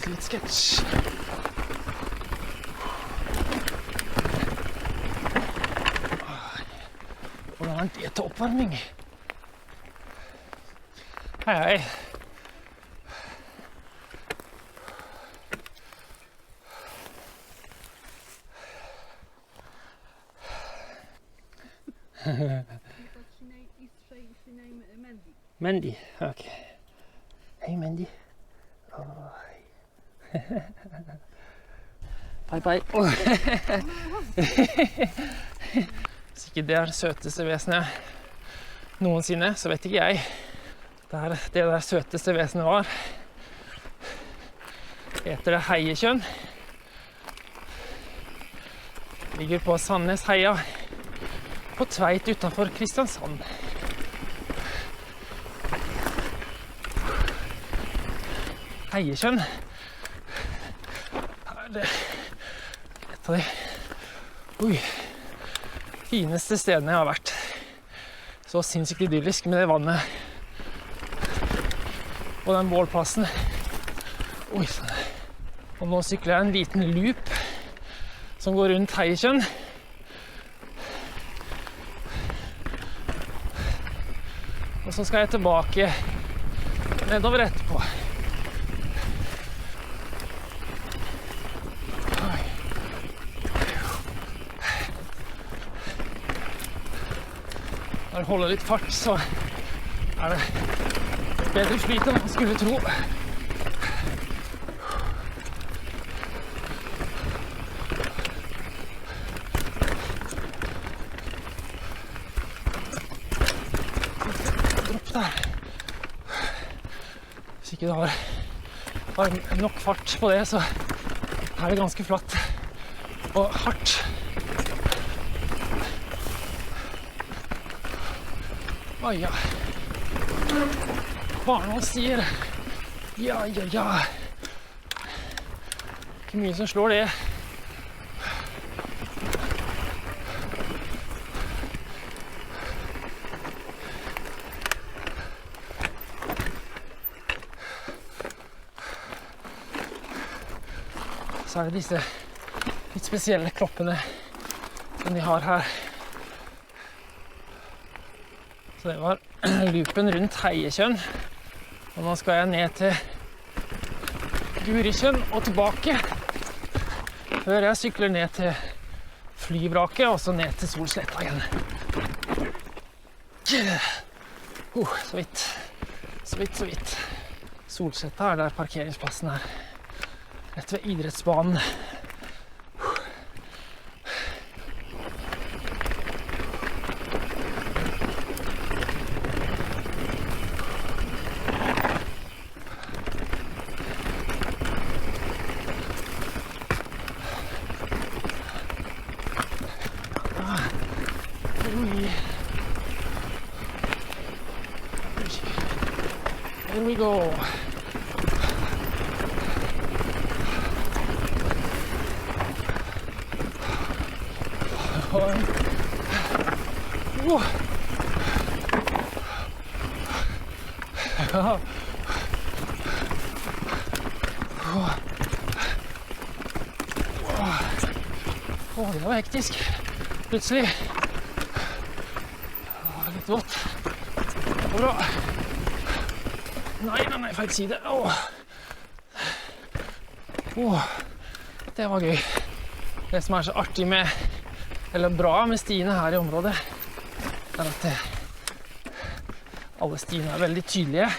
til litt sketsj. Hvordan er det til oppvarming? Hei, hei. Mandy, ok. Hei, Mandy. Bye, bye. Hvis ikke det er det søteste vesenet noensinne, så vet ikke jeg. Det der søteste vesenet var. Heter det heiekjønn. Ligger på Sandnes heia, på Tveit utenfor Kristiansand. Heiekjønn er det et av de fineste stedene jeg har vært. Så sinnssykt idyllisk med det vannet og den bålplassen. Oi, sånn. Og nå sykler jeg en liten loop som går rundt Heiekjønn. Og så skal jeg tilbake nedover etterpå. Når jeg holder litt fart, så er det bedre flyt enn man skulle tro. Dropp der. Hvis ikke du har nok fart på det, så er det ganske flatt og hardt. Oi, ja. Barnål sier ja. Ikke mye som slår det. Så er det disse litt spesielle kloppene som de har her. Så det var loopen rundt Heiekjønn. Og nå skal jeg ned til Gurikjønn og tilbake. Før jeg sykler ned til flyvraket, og så ned til Solsletta igjen. Så vidt. Solsletta er der parkeringsplassen er. Rett ved idrettsbanen. Here we go. Det var hektisk. Plutselig. Litt vått. Det var bra. Nei, feil side. Det var gøy. Det som er så artig med, eller bra med stiene her i området, er at alle stiene er veldig tydelige.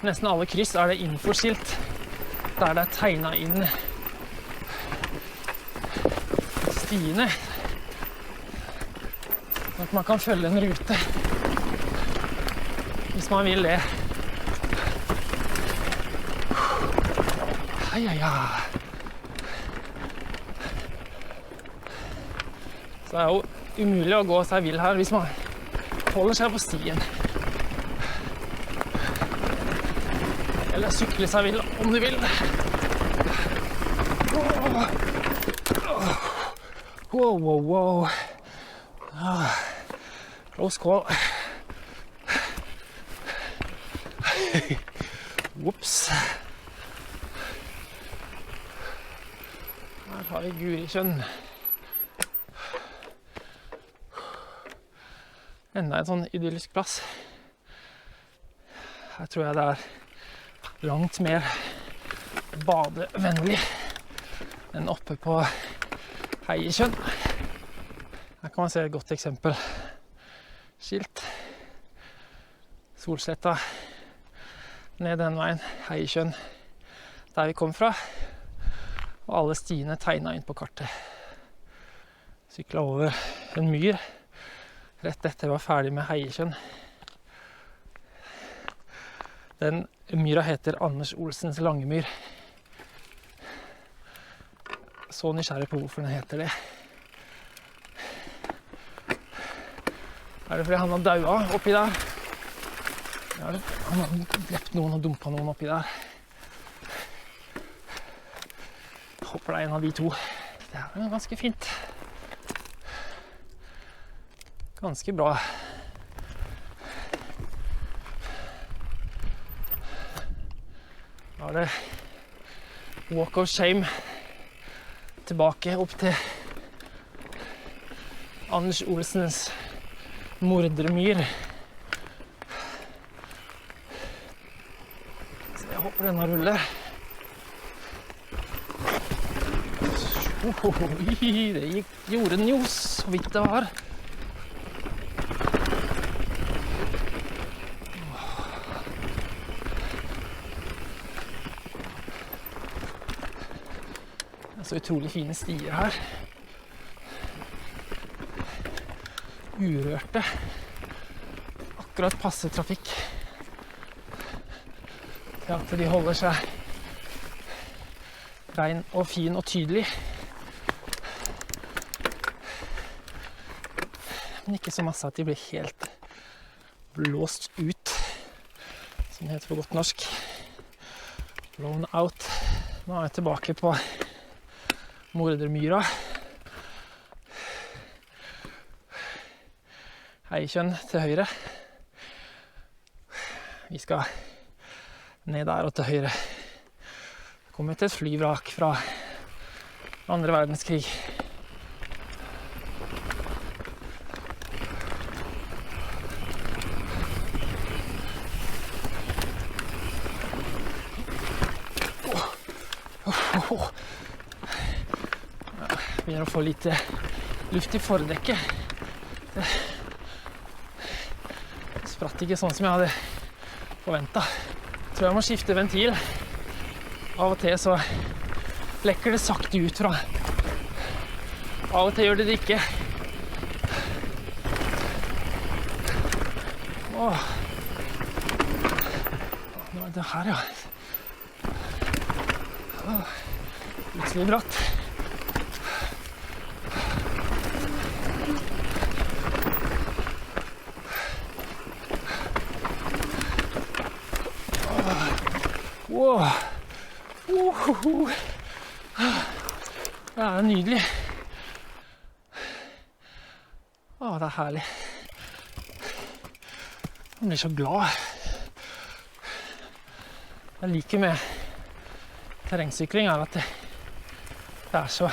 Nesten alle kryss er det infoskilt, der det er tegnet inn stiene. Sånn at man kan følge en rute, hvis man vil det. Ja. Så det er jo umulig å gå seg vill her hvis man holder seg på stien. Eller sykle seg vill om du vil. Wow. Close call. Whoops. har vi Gurisjøen. Enda en sånn idyllisk plass. Her tror jeg det er langt mer badevennlig enn oppe på Heiekjønn. Her kan man se et godt eksempel. Skilt. Solsletta. Ned den veien. Heiekjønn. Der vi kom fra. Og alle stiene tegnet inn på kartet. Syklet over en myr. Rett etter jeg var ferdig med Heiekjønn. Den myra heter Anders Olsens Langemyr. Så nysgjerrig på hvorfor den heter det. Er det fordi han har daua oppi der? Ja, han har drept noen og dumpet noen oppi der. Jeg håper det er en av de to. Det er ganske fint. Ganske bra. Da er det Walk of Shame tilbake opp til Anders Olsens Mordermyr. Så jeg håper denne ruller. Det gjorde den jo så vidt det var. Så utrolig fine stier her. Urørte. Akkurat passe trafikk. Til at de holder seg rein og fin og tydelig. Men ikke så masse at de blir helt blåst ut. Som det heter på godt norsk. Blown out. Nå er jeg tilbake på Mordermyra. Heiekjønn til høyre. Vi skal ned der og til høyre. Kommer til et flyvrak fra andre verdenskrig. Begynner å få litt luft i fordekket. Det spratt ikke sånn som jeg hadde forventet. Jeg tror jeg må skifte ventil. Av og til så lekker det sakte ut fra. Av og til gjør det det ikke. Åh. Nå er det her, ja. Åh. Plutselig bratt. Wow. Det er nydelig. Det er herlig. Jeg blir så glad. Jeg liker med terrengsykling er at det er så,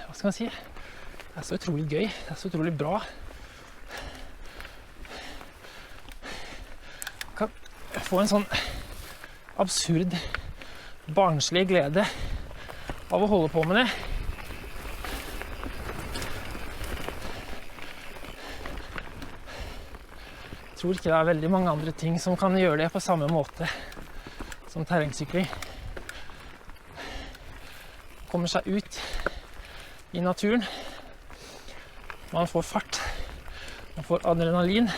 hva skal man si, det er så utrolig gøy, det er så utrolig bra. Få en sånn absurd, barnslig glede av å holde på med det. Jeg tror ikke det er veldig mange andre ting som kan gjøre det på samme måte som terrengsykling. Man kommer seg ut i naturen. Man får fart. Man får adrenalin.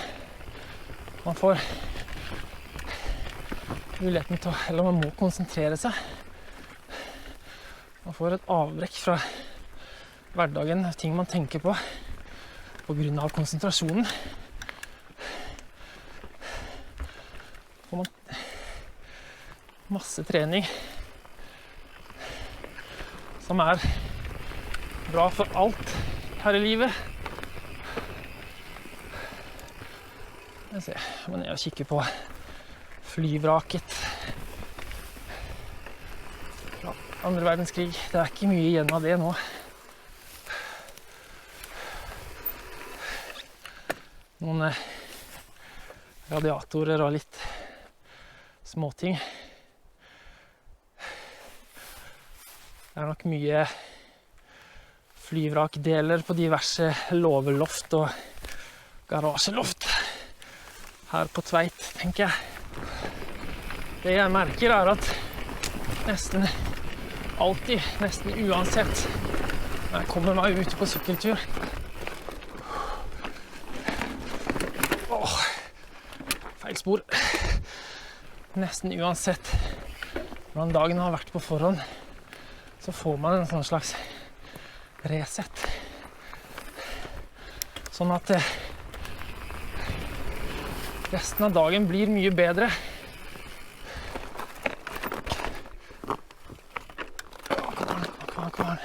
Man får muligheten til å, eller man må konsentrere seg. Man får et avbrekk fra hverdagen, ting man tenker på grunn av konsentrasjonen. Får man masse trening som er bra for alt her i livet. Jeg ser, jeg må ned og kikke på flyvraket. Andre verdenskrig. Det er ikke mye igjen av det nå. Noen radiatorer og litt småting. Det er nok mye flyvrakdeler på diverse låveloft og garasjeloft her på Tveit, tenker jeg. Det jeg merker er at nesten alltid, nesten uansett, når jeg kommer meg ut på sykkeltur, feil spor, nesten uansett hvordan dagen har vært på forhånd, så får man en sånn slags reset. Sånn at resten av dagen blir mye bedre. Kom an.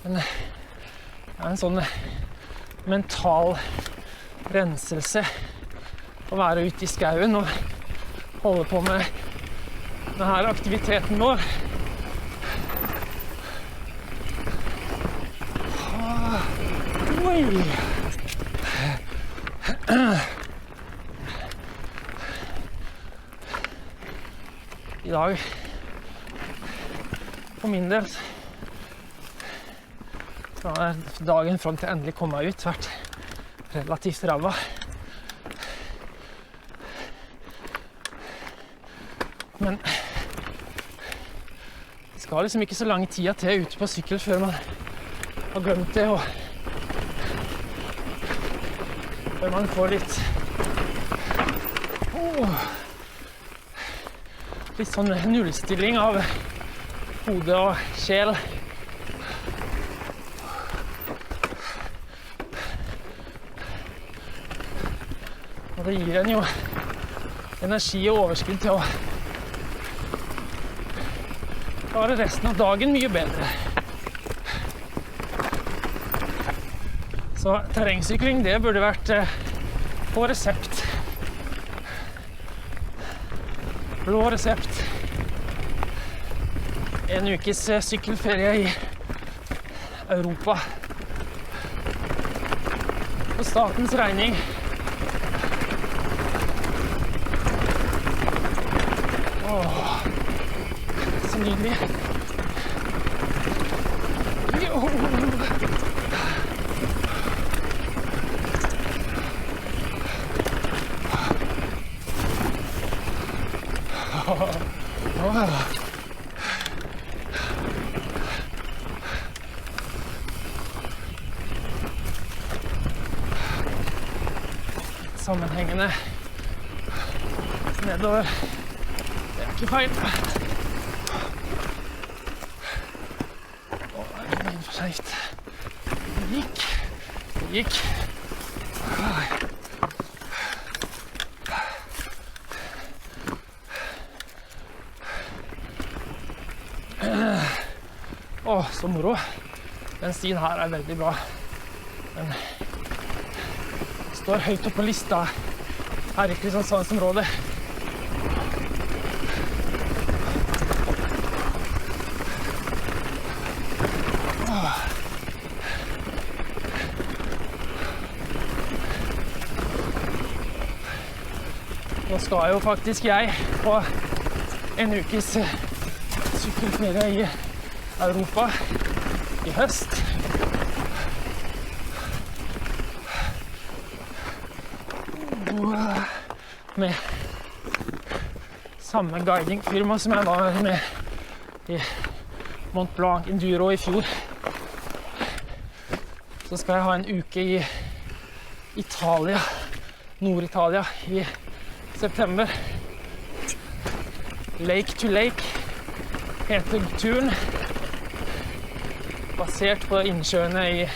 Men det er en sånn mental renselse å være ute i skauen og holde på med denne aktiviteten vår. Oi! I dag, for min del, så har dagen fram til endelig kom meg ut vært relativt ræva. Men det skal liksom ikke så lang tid til ute på sykkel før man har glemt det, og før man får litt sånn nullstilling av hode og sjel. Og det gir en jo energi og overskudd til å klare resten av dagen mye bedre. Så terrengsykling, det burde vært på resept. Blå resept. En ukes sykkelferie i Europa. På statens regning. Så nydelig. Sammenhengende nedover. Det er ikke feil. Det er litt for seift. Det gikk. Så moro. Den stien her er veldig bra. Den står høyt oppe på lista her i Kristiansandsområdet. Nå skal jo faktisk jeg på en ukes sykkelferie i Europa i høst. Med samme guidingfirma som jeg var med i Mont Blanc Enduro i fjor. Så skal jeg ha en uke i Italia, Nord-Italia, i september. Lake to Lake heter turen. Basert på innsjøene i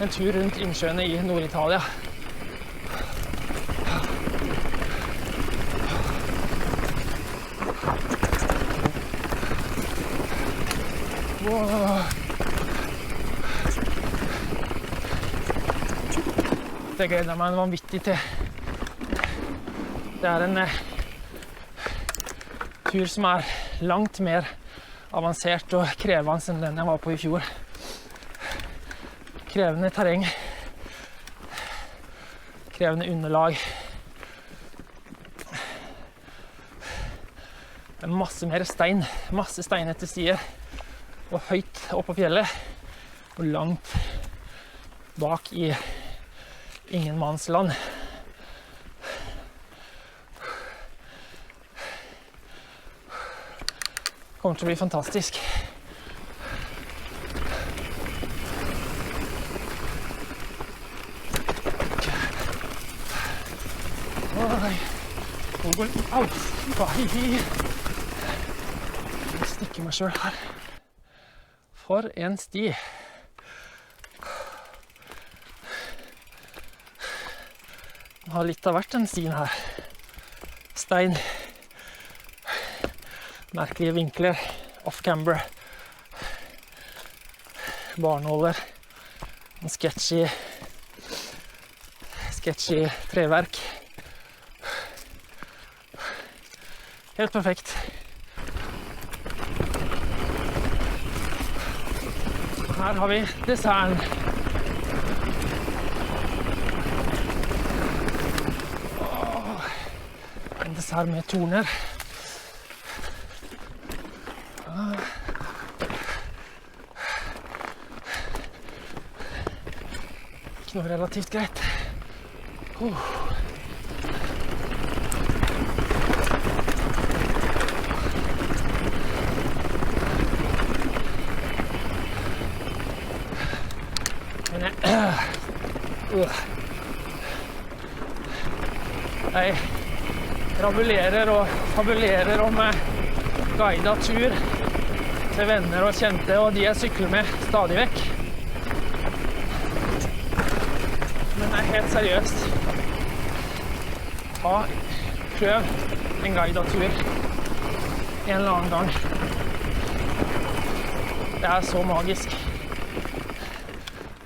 en tur rundt innsjøene i Nord-Italia. Wow. Det gleder jeg meg vanvittig til. Det er en tur som er langt mer avansert og krevende enn den jeg var på i fjor. Krevende terreng, krevende underlag. Det er masse mer stein, masse steinete stier, og høyt opp på fjellet, og langt bak i ingenmannsland. Det kommer til å bli fantastisk. Au! Jeg stikker meg selv her. For en sti. Den har litt av hvert den stien her. Stein. Merkelige vinkler. Off-camber. Barnåler. En sketchy treverk. Helt perfekt. Her har vi desserten. En dessert med torner. Ikke noe relativt greit. Jeg rabulerer og fabulerer om guidet tur til venner og kjente, og de jeg sykler med stadig vekk. Men det er helt seriøst. Prøv en guidet tur en eller annen gang. Det er så magisk.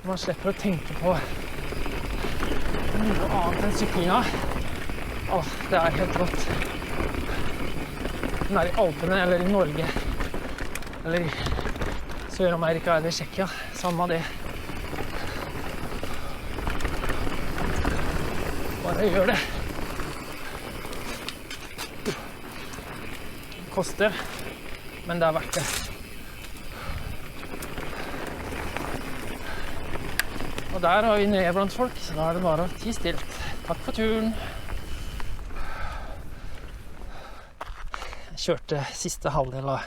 Man slipper å tenke på noe annet enn syklinga. Det er helt rått. Den er i Alpene, eller i Norge, eller i Sør-Amerika, eller Tsjekkia. Samme det. Bare gjør det. Det koster, men det er verdt det. Og der har vi ned blant folk, så da er det bare å tie stilt. Takk for turen. Jeg kjørte siste halvdel av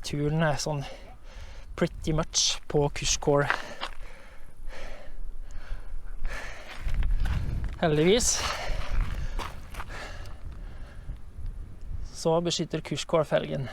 turen sånn pretty much på kurscore. Heldigvis så beskytter kurscore felgen.